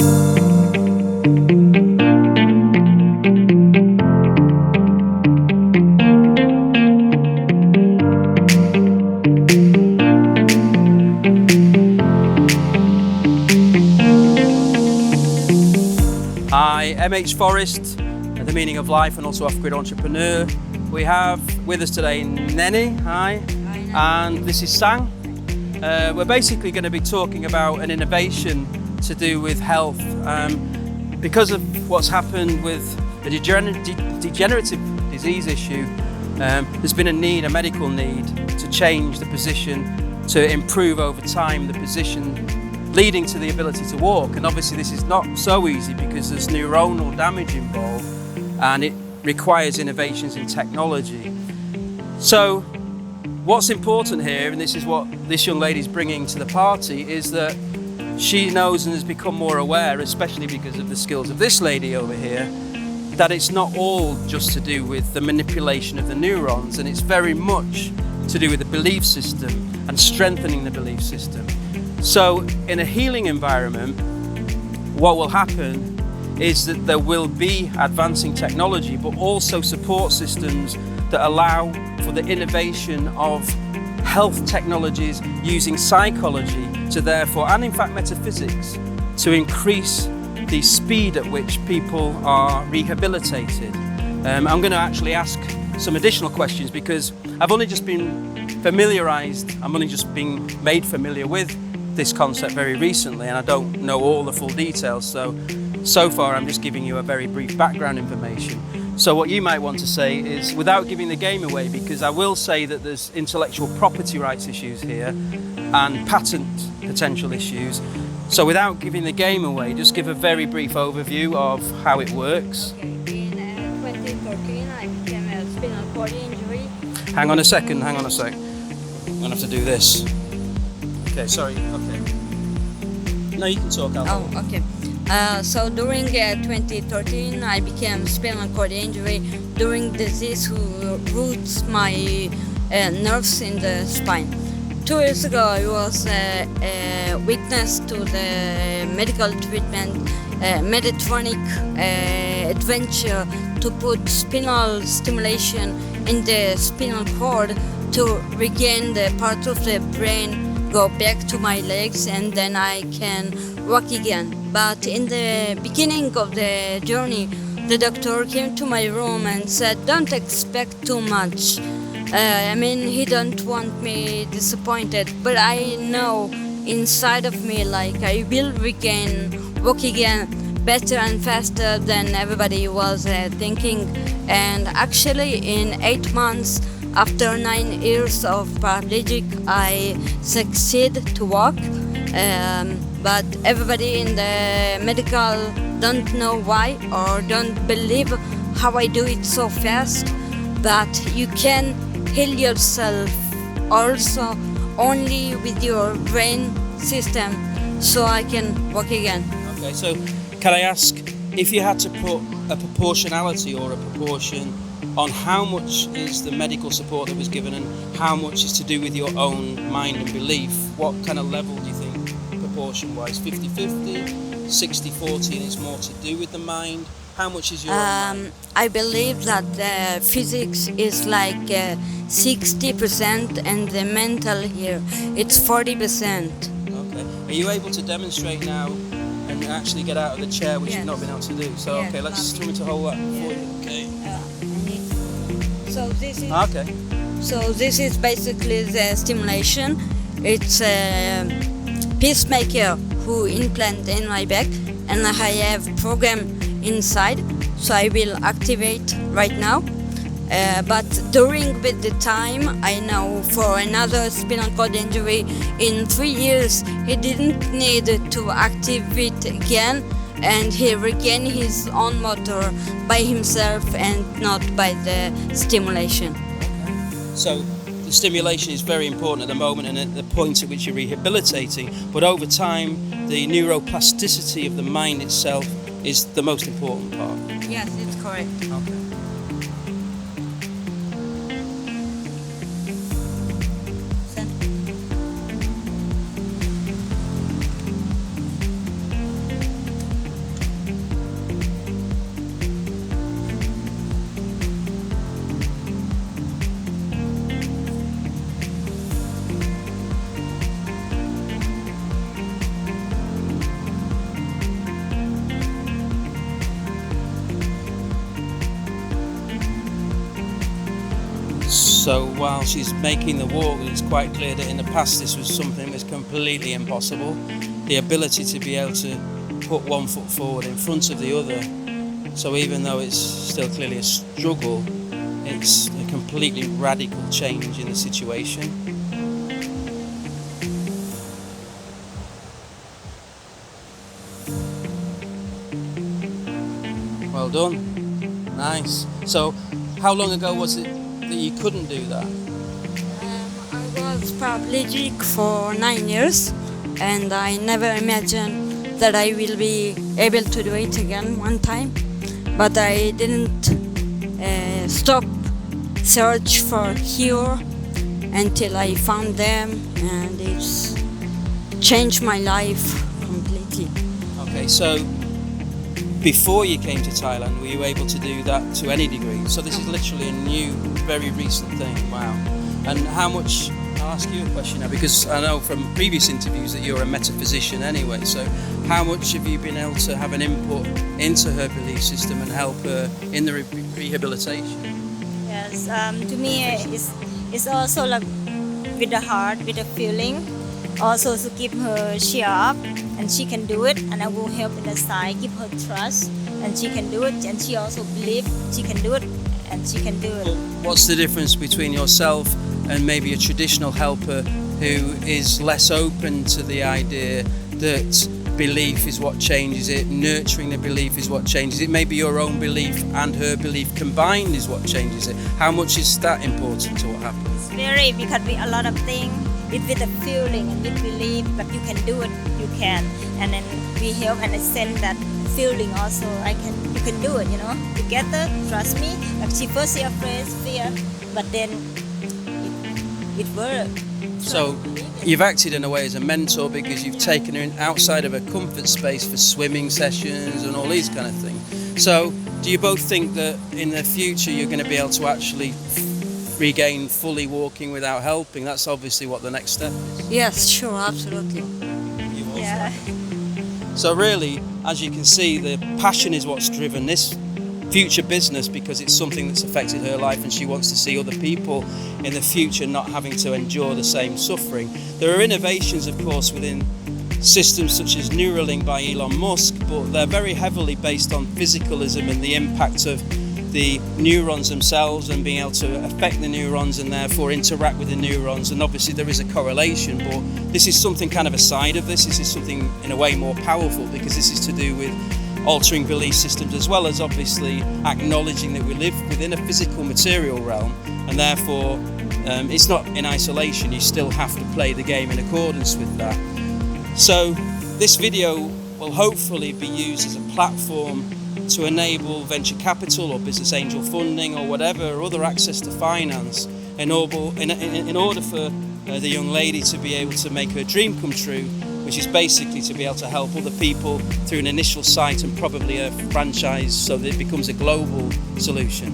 Hi, MH Forest, the meaning of life and also off-grid entrepreneur. We have with us today Nene, hi, and this is Sang. We're basically going to be talking about an innovation to do with health. Because of what's happened with the degenerative disease issue, there's been a medical need to change the position, to improve over time the position leading to the ability to walk. And obviously this is not so easy because there's neuronal damage involved and it requires innovations in technology. So what's important here, and this is what this young lady is bringing to the party, is that she knows and has become more aware, especially because of the skills of this lady over here, that it's not all just to do with the manipulation of the neurons, and it's very much to do with the belief system and strengthening the belief system. So in a healing environment, what will happen is that there will be advancing technology, but also support systems that allow for the innovation of health technologies using psychology to therefore, and in fact metaphysics, to increase the speed at which people are rehabilitated. I'm going to actually ask some additional questions because I've only just been familiarized, I'm only just being made familiar with this concept very recently, and I don't know all the full details, so far I'm just giving you a very brief background information. So what you might want to say is, without giving the game away, because I will say that there's intellectual property rights issues here and patent potential issues, so without giving the game away, just give a very brief overview of how it works. Okay. In 2013 I became a spinal cord injury. Hang on a sec. I'm going to have to do this. Okay, sorry, okay. No, you can talk out. Oh, okay. So during 2013 I became spinal cord injury during disease who roots my nerves in the spine. 2 years ago I was a witness to the medical treatment Medtronic adventure to put spinal stimulation in the spinal cord to regain the part of the brain, go back to my legs, and then I can walk again. But in the beginning of the journey, the doctor came to my room and said, "Don't expect too much." He don't want me disappointed, but I know inside of me, like, I will regain, walk again better and faster than everybody was thinking. And actually in 8 months, after 9 years of paraplegic, I succeed to walk, but everybody in the medical don't know why or don't believe how I do it so fast. But you can heal yourself also only with your brain system, so I can walk again. Okay, so can I ask, if you had to put a proportionality or a proportion on how much is the medical support that was given and how much is to do with your own mind and belief, what kind of level do you think, proportion-wise? 50-50, 60-40, and it's more to do with the mind? How much is your own mind? I believe that the physics is like 60% and the mental here, it's 40%. Okay. Are you able to demonstrate now and actually get out of the chair, which Yes. you've not been able to do? So, Yes, okay, let's just tell me to hold that for you. Okay. So this is basically the stimulation. It's a pacemaker who implant in my back, and I have program inside, so I will activate right now. But during with the time, I know for another spinal cord injury in 3 years, he didn't need to activate again, and he regained his own motor by himself and not by the stimulation. So the stimulation is very important at the moment and at the point at which you're rehabilitating, but over time the neuroplasticity of the mind itself is the most important part. Yes, it's correct. Okay. So while she's making the walk, it's quite clear that in the past this was something that was completely impossible. The ability to be able to put one foot forward in front of the other. So even though it's still clearly a struggle, it's a completely radical change in the situation. Well done. Nice. So how long ago was it that you couldn't do that? I was paraplegic for 9 years, and I never imagined that I will be able to do it again one time. But I didn't stop search for cure until I found them, and it's changed my life completely. Okay, so before you came to Thailand, were you able to do that to any degree? So this is literally a new, very recent thing. Wow. And how much, I'll ask you a question now, because I know from previous interviews that you're a metaphysician anyway, so how much have you been able to have an input into her belief system and help her in the rehabilitation? Yes, to me it's also like with the heart, with the feeling, also to give her cheer up, and she can do it, and I will help in the side, give her trust, and she can do it, and she also believe she can do it, and she can do it. What's the difference between yourself and maybe a traditional helper who is less open to the idea that belief is what changes it, nurturing the belief is what changes it, maybe your own belief and her belief combined is what changes it? How much is that important to what happens? It's very, because we a lot of things with a feeling and with belief, but you can do it, you can, and then we help and I send that feeling also. You can do it, together. Trust me. Like she first see afraid, fear, but then it worked. So you've acted in a way as a mentor because you've taken her outside of her comfort space for swimming sessions and all these kind of things. So do you both think that in the future you're going to be able to actually regain fully walking without helping? That's obviously what the next step is. Yes, sure, absolutely. Yeah. So really, as you can see, the passion is what's driven this future business, because it's something that's affected her life and she wants to see other people in the future not having to endure the same suffering. There are innovations, of course, within systems such as Neuralink by Elon Musk, but they're very heavily based on physicalism and the impact of the neurons themselves and being able to affect the neurons and therefore interact with the neurons, and obviously there is a correlation, but this is something kind of a side of this. This is something in a way more powerful, because this is to do with altering belief systems, as well as obviously acknowledging that we live within a physical material realm, and therefore it's not in isolation. You still have to play the game in accordance with that. So this video will hopefully be used as a platform to enable venture capital or business angel funding or whatever, or other access to finance in order for the young lady to be able to make her dream come true, which is basically to be able to help other people through an initial site and probably a franchise so that it becomes a global solution.